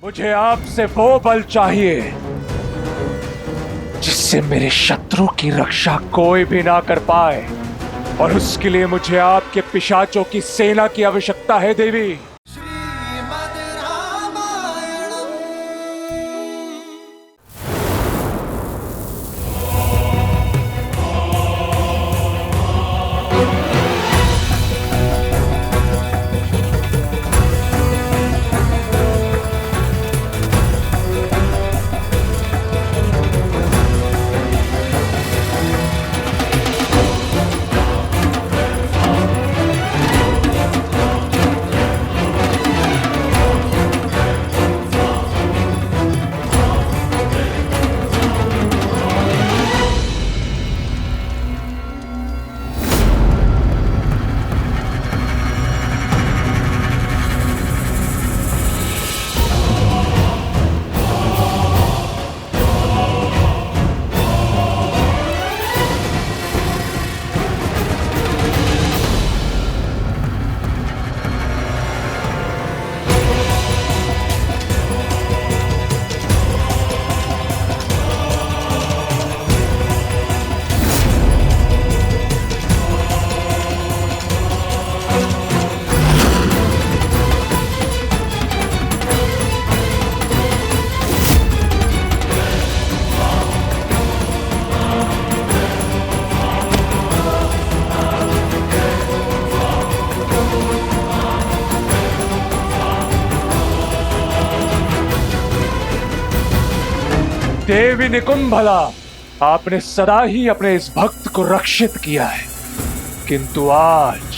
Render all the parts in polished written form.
मुझे आपसे वो बल चाहिए जिससे मेरे शत्रु की रक्षा कोई भी ना कर पाए, और उसके लिए मुझे आपके पिशाचों की सेना की आवश्यकता है देवी। देवी निकुंभला, आपने सदा ही अपने इस भक्त को रक्षित किया है, किंतु आज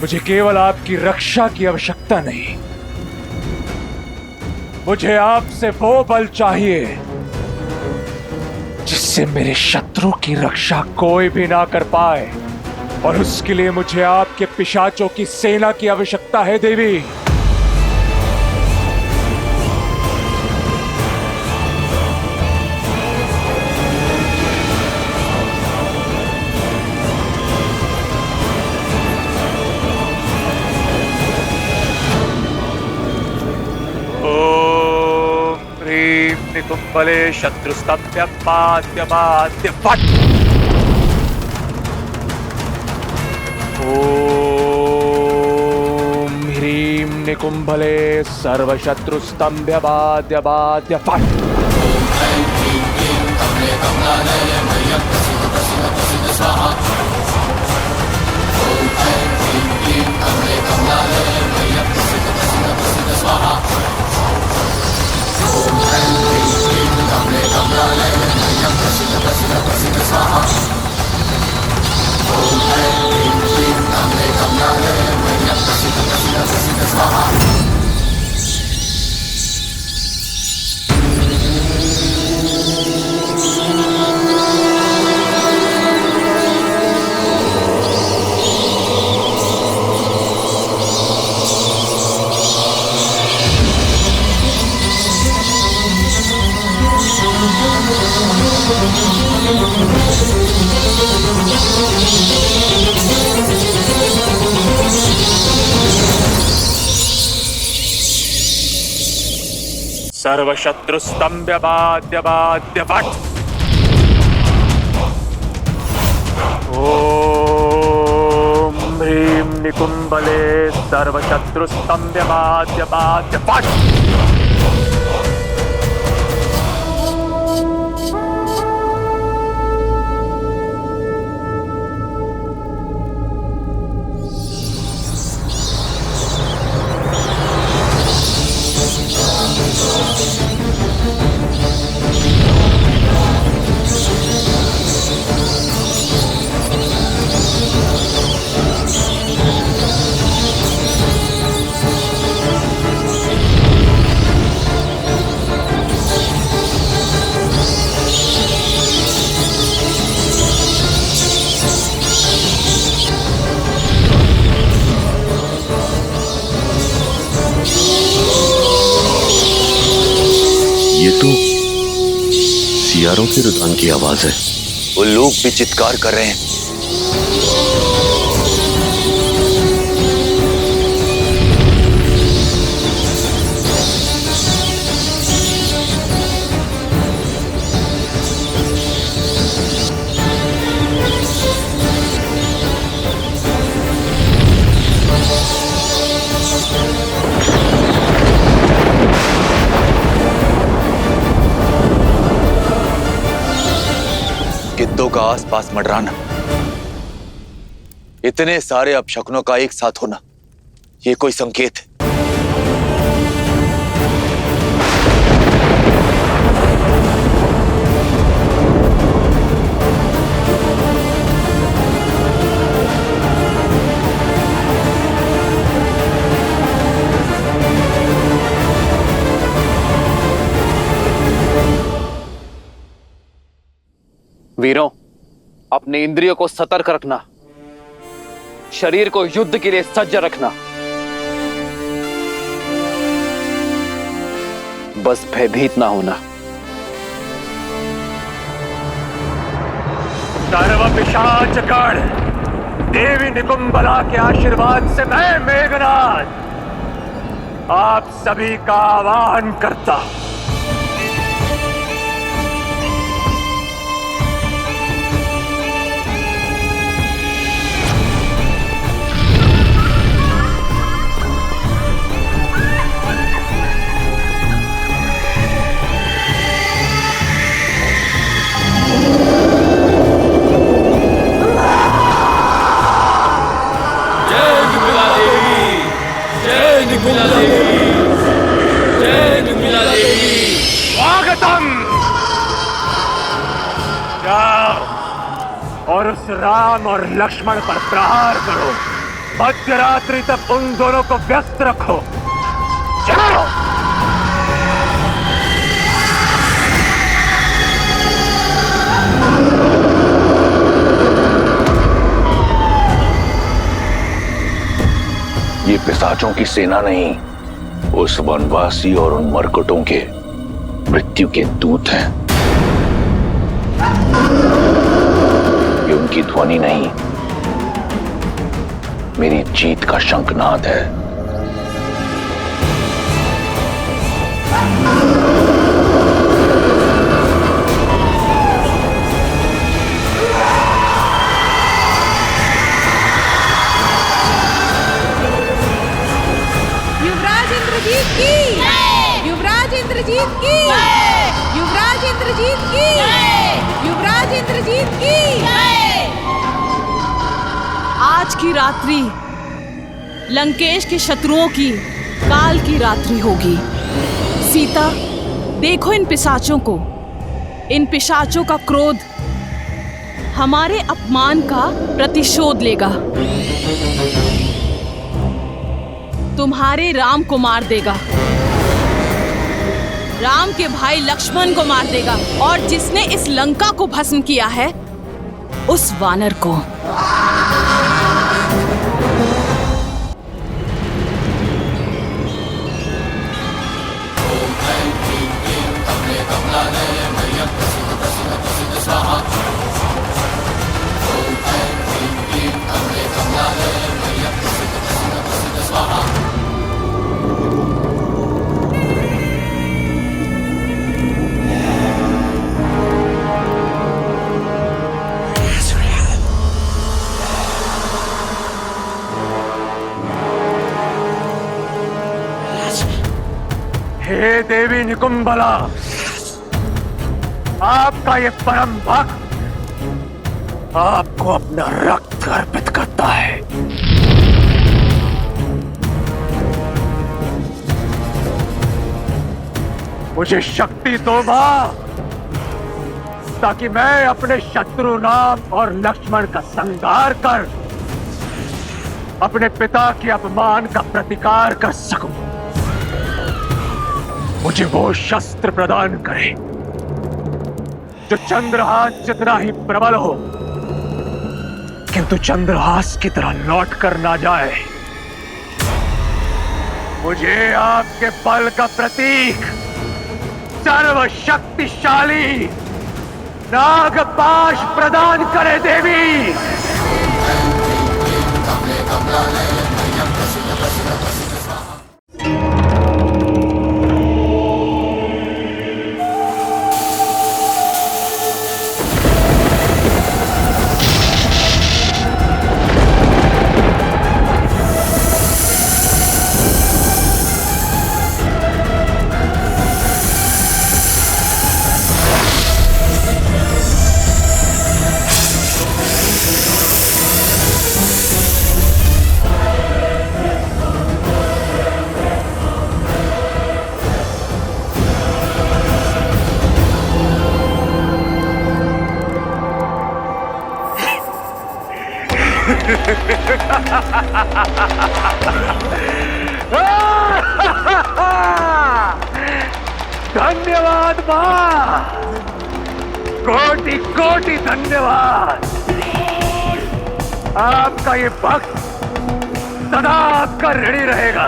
मुझे केवल आपकी रक्षा की आवश्यकता नहीं, मुझे आपसे वो बल चाहिए जिससे मेरे शत्रु की रक्षा कोई भी ना कर पाए, और उसके लिए मुझे आपके पिशाचों की सेना की आवश्यकता है देवी। निकुंभले शत्रुस्तभ्य पाद्य बाद्य फट। ओम ह्रीं निकुंभले सर्वशत्रुस्तंभ्य बाद्य बाद्य फट। सर्वशत्रुस्तंभ्य बाद्य बाद्य फट। ओम ह्रीं निकुंभले सर्वशत्रुस्तंभ्य बाद्य बाद्य फट। ये तो सियारों के रुदान की आवाज है। वो लोग भी चित्कार कर रहे हैं। का आसपास मंडराना, इतने सारे अपशकुनों का एक साथ होना, ये कोई संकेत है? वीरों, अपने इंद्रियों को सतर्क रखना, शरीर को युद्ध के लिए सज्ज रखना। बस भयभीत ना होना। सर्व पिशाचगण, देवी निकुंभला के आशीर्वाद से मैं मेघनाद आप सभी का आह्वान करता हूं। स्वागतम। जाओ और उस राम और लक्ष्मण पर प्रहार करो। मध्यरात्रि तक उन दोनों को व्यस्त रखो। जाओ। ये पिशाचों की सेना नहीं, उस वनवासी और उन मरकटों के मृत्यु के दूत हैं। ये उनकी ध्वनि नहीं, मेरी जीत का शंखनाद है। युवराज इंद्रजीत की, युवराज इंद्रजीत की, युवराज इंद्रजीत की, युवराज इंद्रजीत की। आज की रात्रि लंकेश के शत्रुओं की काल की रात्रि होगी। सीता, देखो इन पिशाचों को। इन पिशाचों का क्रोध हमारे अपमान का प्रतिशोध लेगा। तुम्हारे राम को मार देगा, राम के भाई लक्ष्मण को मार देगा, और जिसने इस लंका को भस्म किया है उस वानर को। हे देवी निकुंभला, आपका ये परम भक्त आपको अपना रक्त अर्पित करता है। मुझे शक्ति दो मां, ताकि मैं अपने शत्रु राम और लक्ष्मण का संहार कर अपने पिता के अपमान का प्रतिकार कर सकूं। मुझे वो शस्त्र प्रदान करे जो चंद्रहास जितना ही प्रबल हो, किंतु चंद्रहास की तरह लौट कर ना जाए। मुझे आपके बल का प्रतीक, सर्वशक्तिशाली नागपाश प्रदान करे देवी। धन्यवाद मां, कोटि कोटि धन्यवाद। आपका ये भक्त सदा आपका ऋणी रहेगा।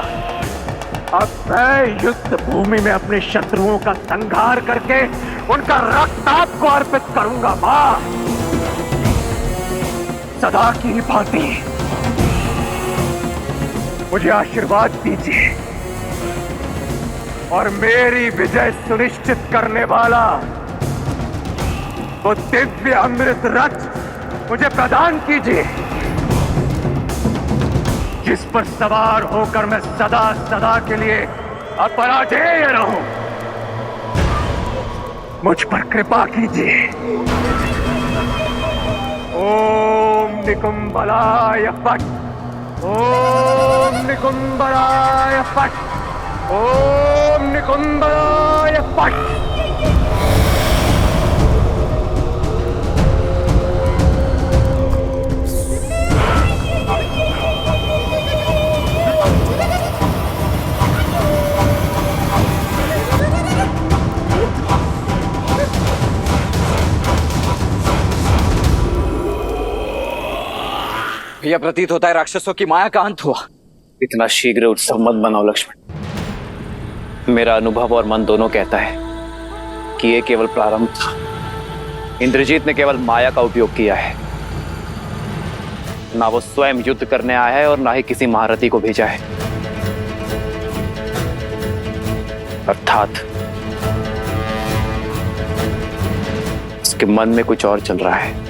अब मैं युद्ध भूमि में अपने शत्रुओं का संहार करके उनका रक्त आपको अर्पित करूंगा मां। सदा की भांति मुझे आशीर्वाद दीजिए और मेरी विजय सुनिश्चित करने वाला वो दिव्य अमृत रथ मुझे प्रदान कीजिए, जिस पर सवार होकर मैं सदा सदा के लिए अपराजेय रहूं। मुझ पर कृपा कीजिए। ओम निकुंभलाय फट, ओम निकुंभलाय फट, ओम निकुंभलाय फट। यह प्रतीत होता है राक्षसों की माया का अंत हुआ। इतना शीघ्र उत्सव मत बनाओ लक्ष्मण। मेरा अनुभव और मन दोनों कहता है कि यह केवल प्रारंभ था। इंद्रजीत ने केवल माया का उपयोग किया है। ना वो स्वयं युद्ध करने आया है और ना ही किसी महारथी को भेजा है। अर्थात उसके मन में कुछ और चल रहा है।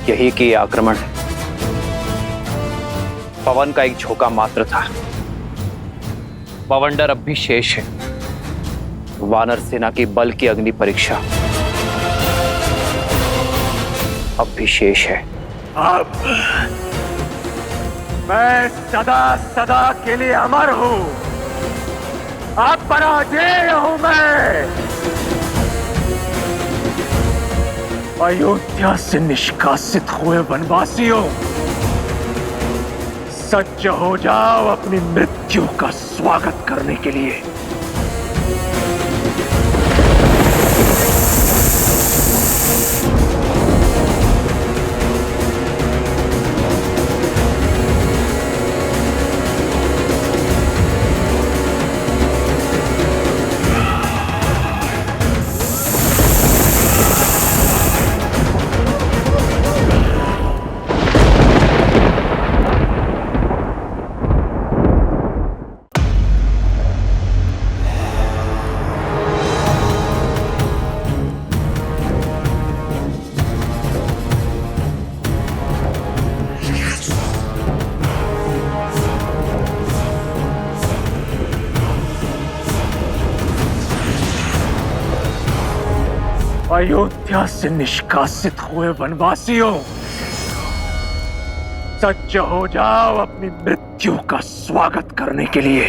यही कि आक्रमण पवन का एक झोंका मात्र था। पवंडर अब भी शेष है। वानर सेना की बल की अग्नि परीक्षा अब भी शेष है। अब मैं सदा सदा के लिए अमर हूं। अब पराजय हूं मैं। अयोध्या से निष्कासित हुए वनवासियों, सज्ज हो जाओ अपनी मृत्यु का स्वागत करने के लिए। अयोध्या से निष्कासित हुए वनवासियों, सज्ज हो जाओ अपनी मृत्यु का स्वागत करने के लिए।